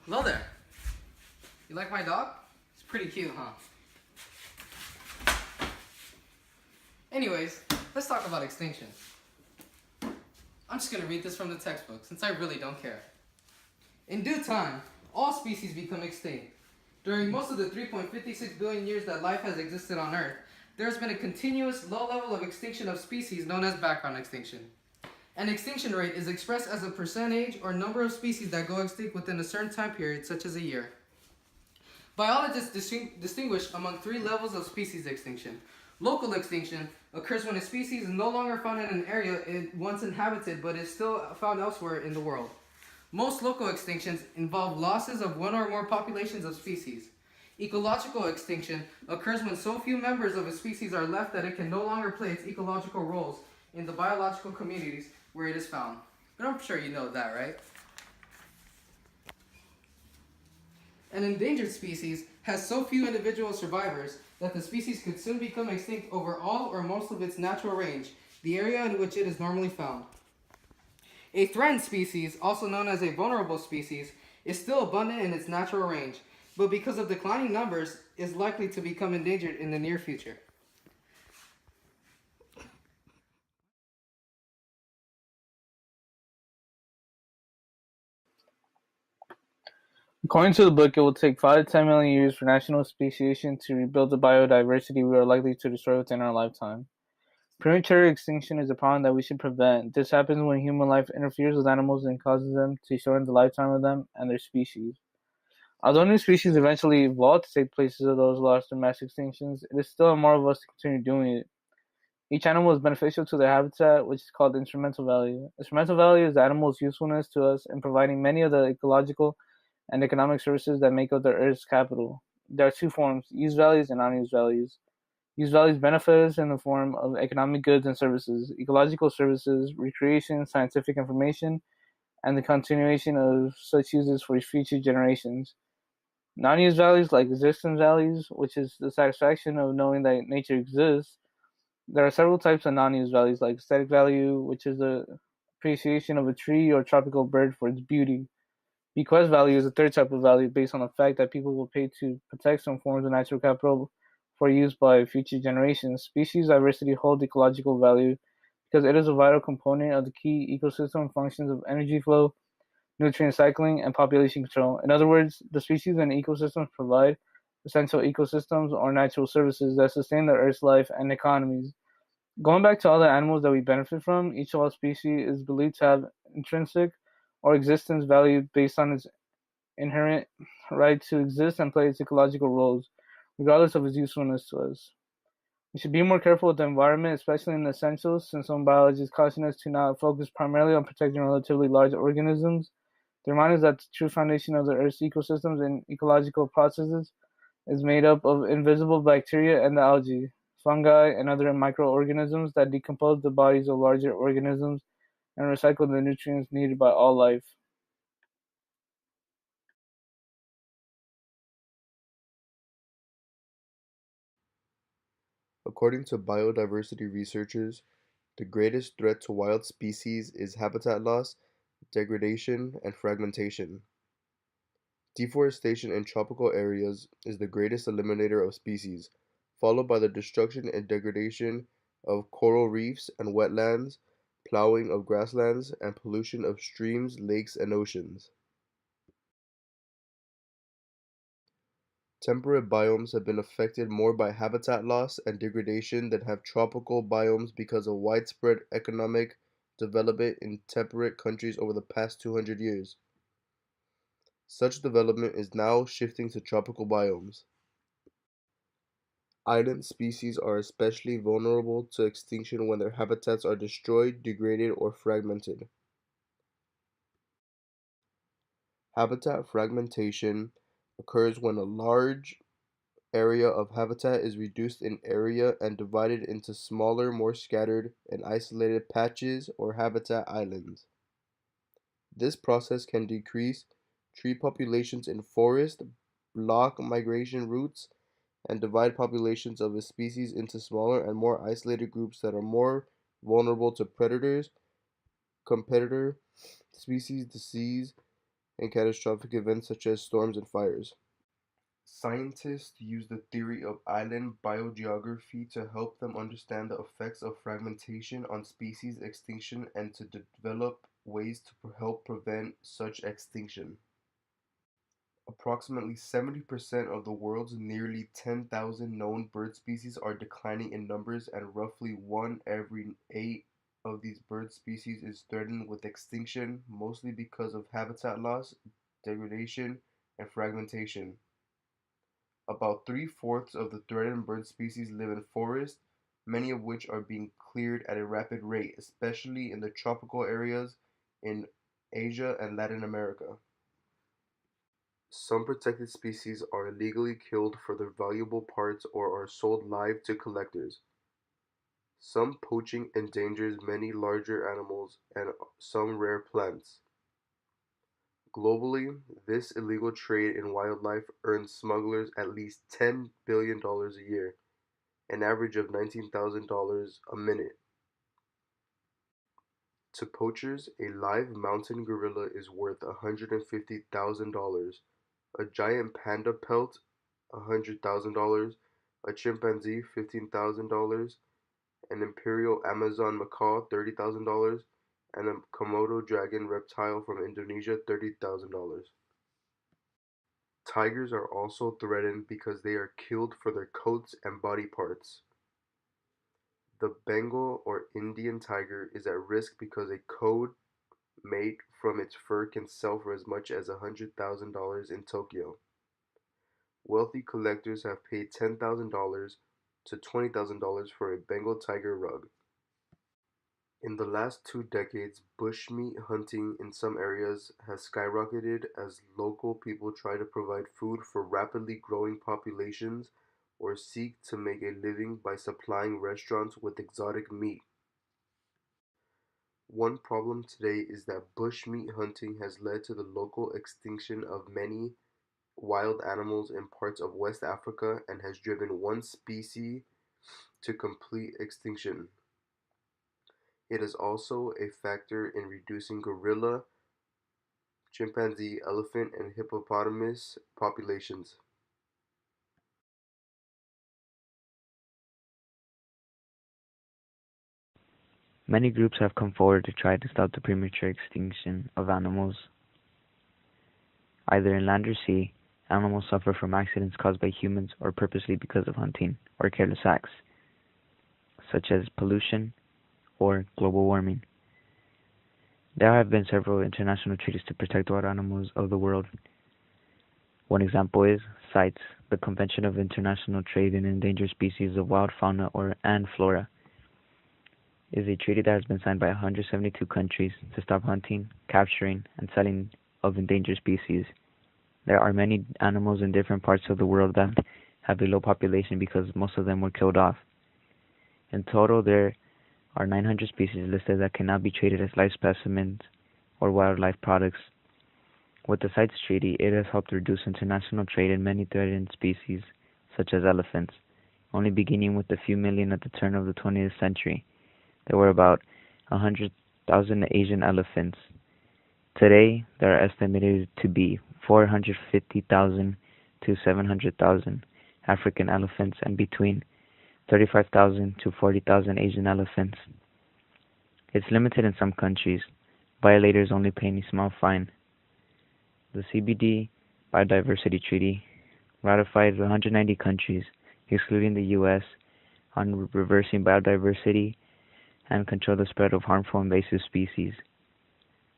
Hello there. You like my dog? It's pretty cute, huh? Anyways, let's talk about extinction. I'm just gonna read this from the textbook since I really don't care. In due time, all species become extinct. During most of the 3.56 billion years that life has existed on Earth, there has been a continuous low level of extinction of species known as background extinction. An extinction rate is expressed as a percentage or number of species that go extinct within a certain time period, such as a year. Biologists distinguish among three levels of species extinction. Local extinction occurs when a species is no longer found in an area it once inhabited but is still found elsewhere in the world. Most local extinctions involve losses of one or more populations of species. Ecological extinction occurs when so few members of a species are left that it can no longer play its ecological roles in the biological communities where it is found. But I'm sure you know that, right? An endangered species has so few individual survivors that the species could soon become extinct over all or most of its natural range, the area in which it is normally found. A threatened species, also known as a vulnerable species, is still abundant in its natural range, but because of declining numbers, is likely to become endangered in the near future. According to the book, it will take 5 to 10 million years for national speciation to rebuild the biodiversity we are likely to destroy within our lifetime. Premature extinction is a problem that we should prevent. This happens when human life interferes with animals and causes them to shorten the lifetime of them and their species. Although new species eventually evolve to take places of those lost in mass extinctions, it is still immoral of us to continue doing it. Each animal is beneficial to their habitat, which is called instrumental value. Instrumental value is the animal's usefulness to us in providing many of the ecological and economic services that make up the Earth's capital. There are two forms, use values and non-use values. Use values benefit us in the form of economic goods and services, ecological services, recreation, scientific information, and the continuation of such uses for future generations. Non-use values like existence values, which is the satisfaction of knowing that nature exists. There are several types of non-use values like aesthetic value, which is the appreciation of a tree or tropical bird for its beauty. Bequest value is a third type of value based on the fact that people will pay to protect some forms of natural capital for use by future generations. Species diversity holds ecological value because it is a vital component of the key ecosystem functions of energy flow, nutrient cycling, and population control. In other words, the species and ecosystems provide essential ecosystems or natural services that sustain the Earth's life and economies. Going back to all the animals that we benefit from, each of our species is believed to have intrinsic or existence value based on its inherent right to exist and play its ecological roles, regardless of its usefulness to us. We should be more careful with the environment, especially in the essentials, since some biologists caution us to not focus primarily on protecting relatively large organisms. They remind us that the true foundation of the Earth's ecosystems and ecological processes is made up of invisible bacteria and the algae, fungi, and other microorganisms that decompose the bodies of larger organisms and recycle the nutrients needed by all life. According to biodiversity researchers, the greatest threat to wild species is habitat loss, degradation, and fragmentation. Deforestation in tropical areas is the greatest eliminator of species, followed by the destruction and degradation of coral reefs and wetlands, plowing of grasslands, and pollution of streams, lakes, and oceans. Temperate biomes have been affected more by habitat loss and degradation than have tropical biomes because of widespread economic development in temperate countries over the past 200 years. Such development is now shifting to tropical biomes. Island species are especially vulnerable to extinction when their habitats are destroyed, degraded, or fragmented. Habitat fragmentation occurs when a large area of habitat is reduced in area and divided into smaller, more scattered and isolated patches or habitat islands. This process can decrease tree populations in forest, block migration routes, and divide populations of a species into smaller and more isolated groups that are more vulnerable to predators, competitor species, disease, and catastrophic events such as storms and fires. Scientists use the theory of island biogeography to help them understand the effects of fragmentation on species extinction and to develop ways to help prevent such extinction. Approximately 70% of the world's nearly 10,000 known bird species are declining in numbers, and roughly one every eight of these bird species is threatened with extinction, mostly because of habitat loss, degradation, and fragmentation. About three-fourths of the threatened bird species live in forests, many of which are being cleared at a rapid rate, especially in the tropical areas in Asia and Latin America. Some protected species are illegally killed for their valuable parts or are sold live to collectors. Some poaching endangers many larger animals and some rare plants. Globally, this illegal trade in wildlife earns smugglers at least $10 billion a year, an average of $19,000 a minute. To poachers, a live mountain gorilla is worth $150,000, a giant panda pelt $100,000, a chimpanzee $15,000, an imperial Amazon macaw $30,000, and a Komodo dragon reptile from Indonesia $30,000. Tigers are also threatened because they are killed for their coats and body parts. The Bengal or Indian tiger is at risk because a coat made from its fur can sell for as much as $100,000 in Tokyo. Wealthy collectors have paid $10,000 to $20,000 for a Bengal tiger rug. In the last 2 decades, bushmeat hunting in some areas has skyrocketed as local people try to provide food for rapidly growing populations or seek to make a living by supplying restaurants with exotic meat. One problem today is that bushmeat hunting has led to the local extinction of many wild animals in parts of West Africa and has driven one species to complete extinction. It is also a factor in reducing gorilla, chimpanzee, elephant, and hippopotamus populations. Many groups have come forward to try to stop the premature extinction of animals. Either in land or sea, animals suffer from accidents caused by humans or purposely because of hunting or careless acts, such as pollution or global warming. There have been several international treaties to protect wild animals of the world. One example is CITES, the Convention of International Trade in Endangered Species of Wild Fauna and Flora. It is a treaty that has been signed by 172 countries to stop hunting, capturing, and selling of endangered species. There are many animals in different parts of the world that have a low population because most of them were killed off. In total, there are 900 species listed that cannot be traded as live specimens or wildlife products. With the CITES Treaty, it has helped reduce international trade in many threatened species, such as elephants. Only beginning with a few million at the turn of the 20th century, there were about 100,000 Asian elephants. Today, there are estimated to be 450,000 to 700,000 African elephants and between 35,000 to 40,000 Asian elephants. It's limited in some countries. Violators only pay a small fine. The CBD Biodiversity Treaty, ratified by 190 countries, excluding the U.S., on reversing biodiversity and control the spread of harmful invasive species.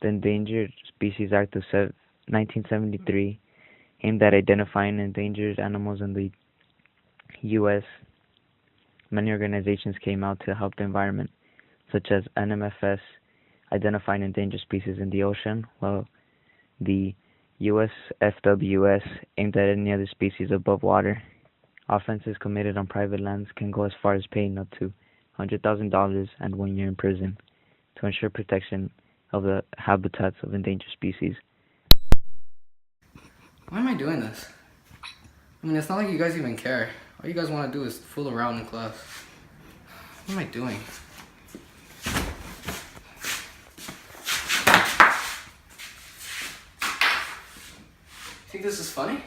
The Endangered Species Act of 1973, aimed at identifying endangered animals in the U.S. Many organizations came out to help the environment, such as NMFS, identifying endangered species in the ocean, while the USFWS aimed at any other species above water. Offenses committed on private lands can go as far as paying up to $100,000 and 1 year in prison to ensure protection of the habitats of endangered species. Why am I doing this? I mean, it's not like you guys even care. All you guys want to do is fool around in class. What am I doing? Think this is funny?